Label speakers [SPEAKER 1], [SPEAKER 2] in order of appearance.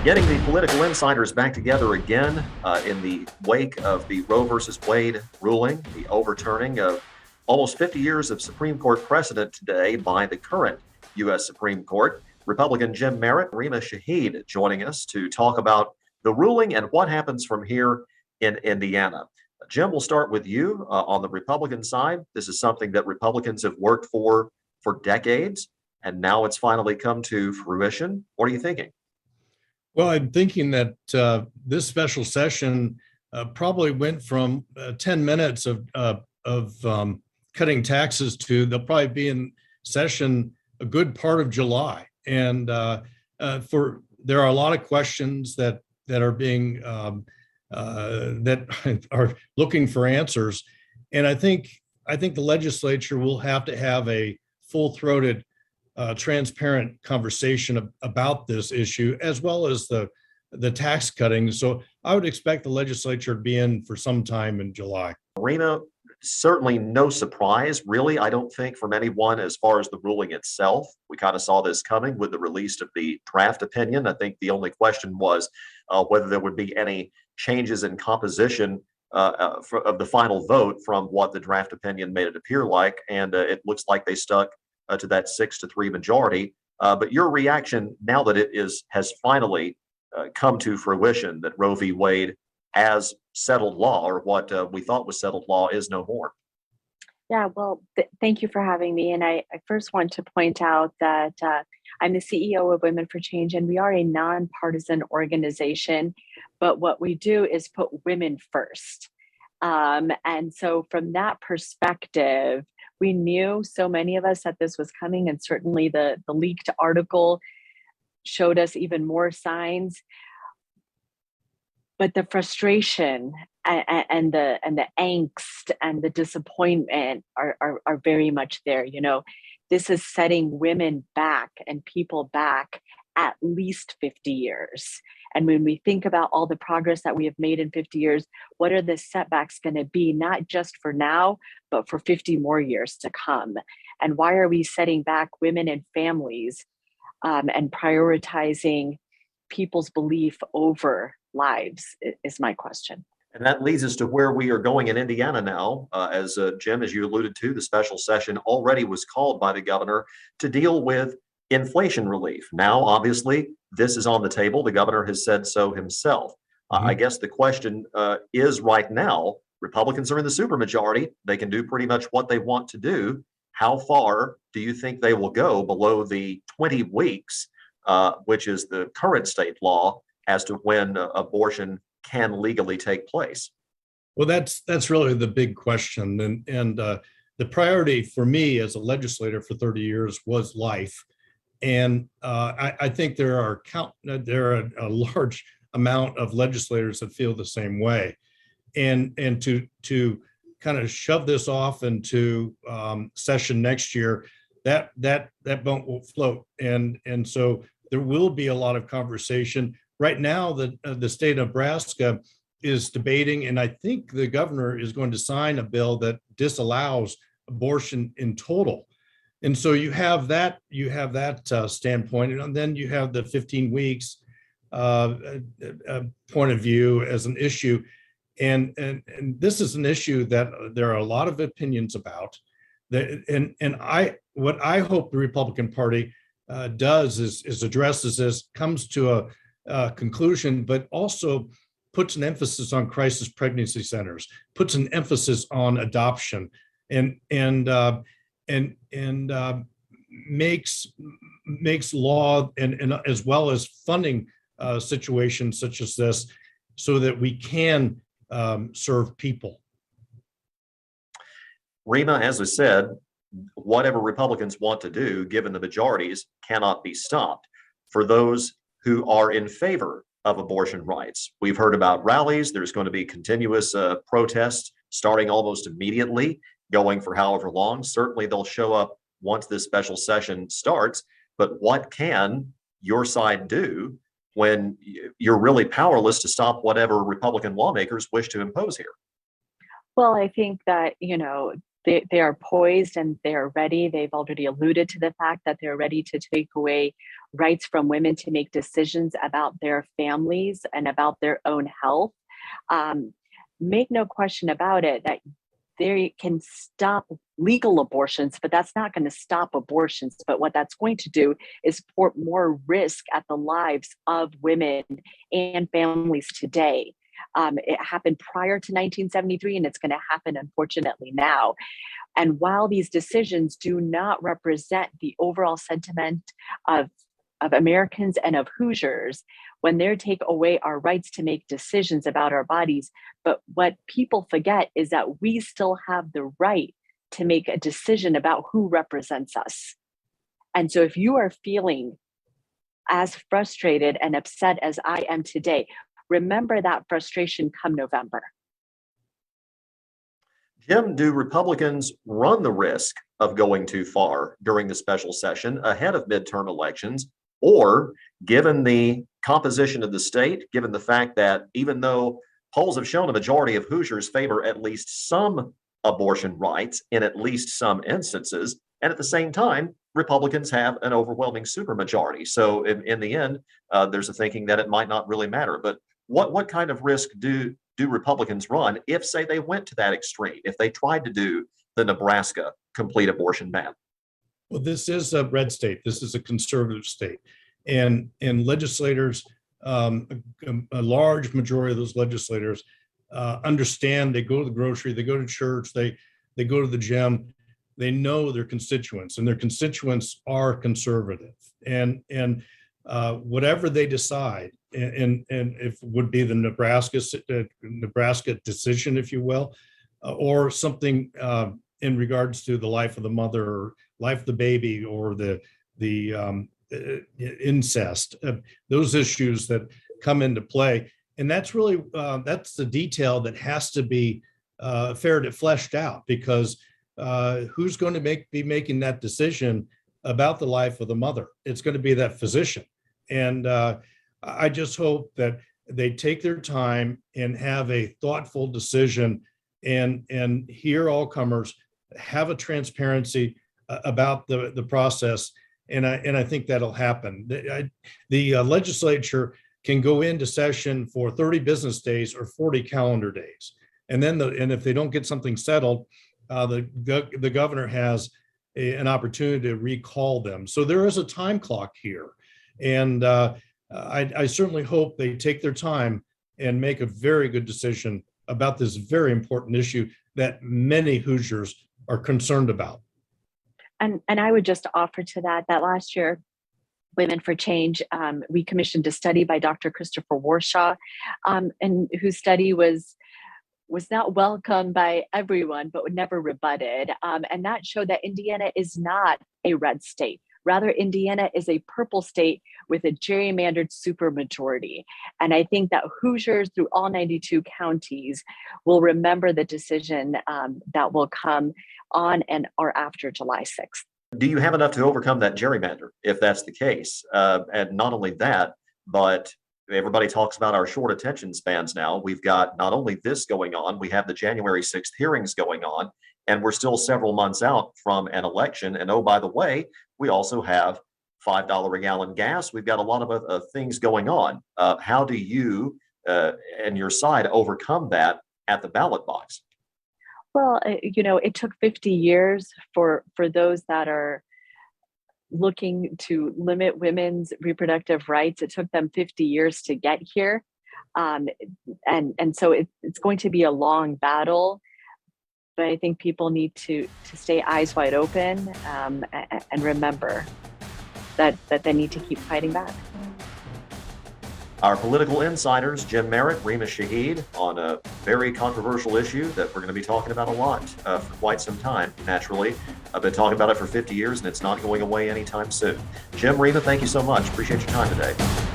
[SPEAKER 1] Getting the political insiders back together again in the wake of the Roe versus Wade ruling, the overturning of almost 50 years of Supreme Court precedent today by the current U.S. Supreme Court. Republican Jim Merritt, Rima Shahid joining us to talk about the ruling and what happens from here in Indiana. Jim, we'll start with you on the Republican side. This is something that Republicans have worked for decades, and now it's finally come to fruition. What are you thinking?
[SPEAKER 2] Well, I'm thinking that this special session probably went from 10 minutes of cutting taxes to they'll probably be in session a good part of July. And there are a lot of questions that are being that are looking for answers. And I think the legislature will have to have a full-throated transparent conversation about this issue, as well as the tax cutting. So I would expect the legislature to be in for some time in July.
[SPEAKER 1] Rena, certainly no surprise, really, I don't think, from anyone as far as the ruling itself. We kind of saw this coming with the release of the draft opinion. I think the only question was whether there would be any changes in composition of the final vote from what the draft opinion made it appear like. And it looks like they stuck to that 6-3 majority. But your reaction now that has finally come to fruition, that Roe v. Wade as settled law, or what we thought was settled law, is no more.
[SPEAKER 3] Yeah, well, thank you for having me. And I first want to point out that I'm the CEO of Women for Change, and we are a nonpartisan organization. But what we do is put women first. And so from that perspective, we knew, so many of us, that this was coming, and certainly the leaked article showed us even more signs. But the frustration and the angst and the disappointment are very much there. You know, this is setting women back and people back at least 50 years. And when we think about all the progress that we have made in 50 years, what are the setbacks going to be, not just for now, but for 50 more years to come? And why are we setting back women and families and prioritizing people's belief over lives is my question.
[SPEAKER 1] And that leads us to where we are going in Indiana now. As Jim, as you alluded to, the special session already was called by the governor to deal with inflation relief. Now, obviously, this is on the table. The governor has said so himself. I guess the question is, right now, Republicans are in the supermajority. They can do pretty much what they want to do. How far do you think they will go below the 20 weeks, which is the current state law, as to when abortion can legally take place?
[SPEAKER 2] Well, that's really the big question. And the priority for me as a legislator for 30 years was life. And I think there are a large amount of legislators that feel the same way. And to kind of shove this off into session next year, that boat will float. And so there will be a lot of conversation. Right now, the state of Nebraska is debating, and I think the governor is going to sign a bill that disallows abortion in total. And so you have that standpoint, and then you have the 15 weeks point of view as an issue. And this is an issue that there are a lot of opinions about. What I hope the Republican Party does is addresses this, comes to a conclusion, but also puts an emphasis on crisis pregnancy centers, puts an emphasis on adoption, and makes law and as well as funding situations such as this, so that we can serve people.
[SPEAKER 1] Rima, as I said, whatever Republicans want to do, given the majorities, cannot be stopped. For those who are in favor of abortion rights, we've heard about rallies. There's going to be continuous protests starting almost immediately, going for however long. Certainly they'll show up once this special session starts. But what can your side do when you're really powerless to stop whatever Republican lawmakers wish to impose here?
[SPEAKER 3] Well, I think that, they are poised and they are ready. They've already alluded to the fact that they're ready to take away rights from women to make decisions about their families and about their own health. Um, Make no question about it that they can stop legal abortions, but that's not going to stop abortions. But what that's going to do is put more risk at the lives of women and families today. It happened prior to 1973, and it's going to happen, unfortunately, now. And while these decisions do not represent the overall sentiment of Americans and of Hoosiers, when they take away our rights to make decisions about our bodies, but what people forget is that we still have the right to make a decision about who represents us. And so if you are feeling as frustrated and upset as I am today, remember that frustration come November.
[SPEAKER 1] Jim, do Republicans run the risk of going too far during the special session ahead of midterm elections? Or, given the composition of the state, given the fact that even though polls have shown a majority of Hoosiers favor at least some abortion rights in at least some instances, and at the same time, Republicans have an overwhelming supermajority. So, in the end, there's a thinking that it might not really matter. But what kind of risk do Republicans run if, say, they went to that extreme, if they tried to do the Nebraska complete abortion ban?
[SPEAKER 2] Well, this is a red state. This is a conservative state. And legislators, a large majority of those legislators understand. They go to the grocery, they go to church, they go to the gym. They know their constituents, and their constituents are conservative. And whatever they decide, and if it would be the Nebraska decision, if you will, or something in regards to the life of the mother, or life of the baby, or the incest, those issues that come into play. And that's really that's the detail that has to be fleshed out, because who's going to be making that decision about the life of the mother? It's going to be that physician. And I just hope that they take their time and have a thoughtful decision, and hear all comers, have a transparency about the process. And I think that'll happen. The legislature can go into session for 30 business days or 40 calendar days. And then if they don't get something settled, the governor has an opportunity to recall them. So there is a time clock here. And I certainly hope they take their time and make a very good decision about this very important issue that many Hoosiers are concerned about.
[SPEAKER 3] And I would just offer to that last year, Women for Change, we commissioned a study by Dr. Christopher Warshaw, and whose study was not welcomed by everyone, but never rebutted. And that showed that Indiana is not a red state. Rather, Indiana is a purple state with a gerrymandered supermajority. And I think that Hoosiers through all 92 counties will remember the decision that will come on and or after July 6th.
[SPEAKER 1] Do you have enough to overcome that gerrymander if that's the case? And not only that, but everybody talks about our short attention spans now. We've got not only this going on, we have the January 6th hearings going on, and we're still several months out from an election. And oh, by the way, we also have $5 a gallon gas. We've got a lot of things going on. How do you and your side overcome that at the ballot box?
[SPEAKER 3] Well, it took 50 years for those that are looking to limit women's reproductive rights. It took them 50 years to get here. And so it's going to be a long battle. But I think people need to stay eyes wide open and remember that they need to keep fighting back.
[SPEAKER 1] Our political insiders, Jim Merritt, Rima Shahid, on a very controversial issue that we're going to be talking about a lot for quite some time, naturally. I've been talking about it for 50 years, and it's not going away anytime soon. Jim, Rima, thank you so much. Appreciate your time today.